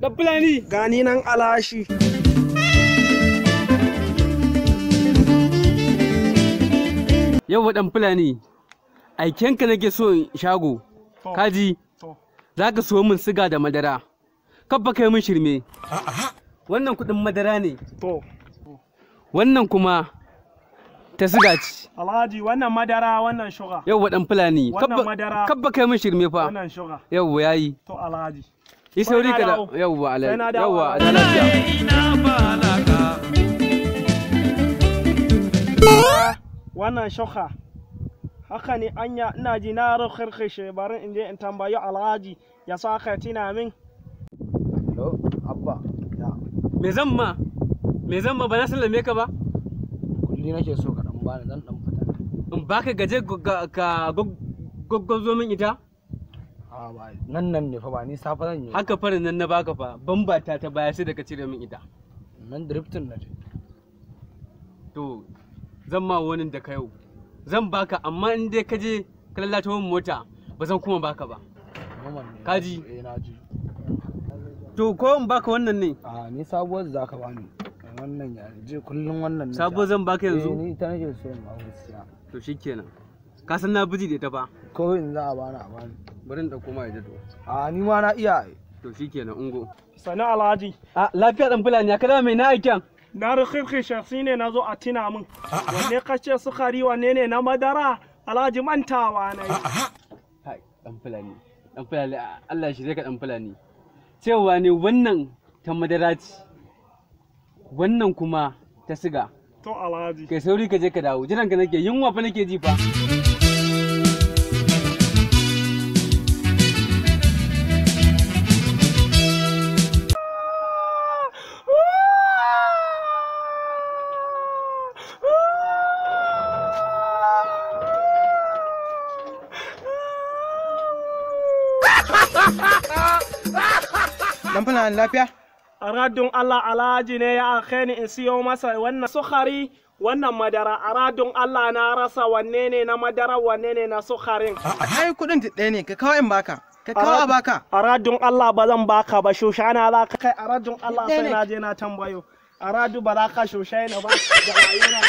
Dan Fulani. Gani nan alashi. Yau Dan Fulani. Aikenka nake so in shago. Kaji. Za ka so min siga da madara. Kabba kai min shirme. Wannan kuɗin madara ne. Wannan kuma ta siga ce. Alhaji wannan madara wannan shuga. Yau Dan Fulani. Wannan madara. Kabba kai min shirme fa. Wannan shuga. Yau yayi. To Alhaji. Yi sauri ka da yawwa alai. Yawwa lafiya. Wannan shuga. Haka ne anya ina ji na rukirkishe bari in je in tambayi Alhaji ya sa ka tina min. Hello Abba. Me zan ma ba na sallame ka ba? Kulli nake so ka dan bani zan dan fita. In baka gaje ka goggozo min ita? A ba nan ne fa ba ni safa zan yi. Haka farin nan na baka fa bambata ta baya sai da ka cire min ita. Nan drifting na ce. To zan ma wani da ka yau. Zan baka amma in dai ka je ka lalata min mota ba zan kuma baka ba. Kaji? Eh na ji. To ko in baka wannan ne? A ni sabuwar za ka bani. Wannan ya je kullun wannan ne. Sabuwar zan baka yanzu? Eh ni ita nake so in ba gaskiya. To shikenan. Ka san na biji da ita fa? Ko in za a bani. Bari in dauko ma ya jado. A ni ma na iya. To shikenan ungo. Sani Alhaji. A lafiya Dan Fulani ya kada mai na aikin. Na rukirkishe shi ne na zo a tina min. Wanne kace sukari wanne ne na madara? Alhaji mantawa na yi. Hai Dan Fulani. Dan Fulani Allah shi zai ka Dan Fulani. Cewa ne wannan ta madara ce. Wannan kuma ta siga. To Alhaji. Kai sauri ka je ka dawo. Jiran ka nake yunwa fa nake ji fa. Dan Fulani lafiya? Aradun Allah Alhaji ne ya ake ni in siyo masa wannan sukari wannan madara. Aradun Allah na rasa wanne ne na madara wanne ne na sukarin. Ai kudin ɗaya ne ka kawo in baka. Ka kawo a baka. Aradun Allah ba zan baka ba shushana za ka kai aradun Allah sai na je na tambayo. Aradu ba za ka shushe ni ba da rayuwa.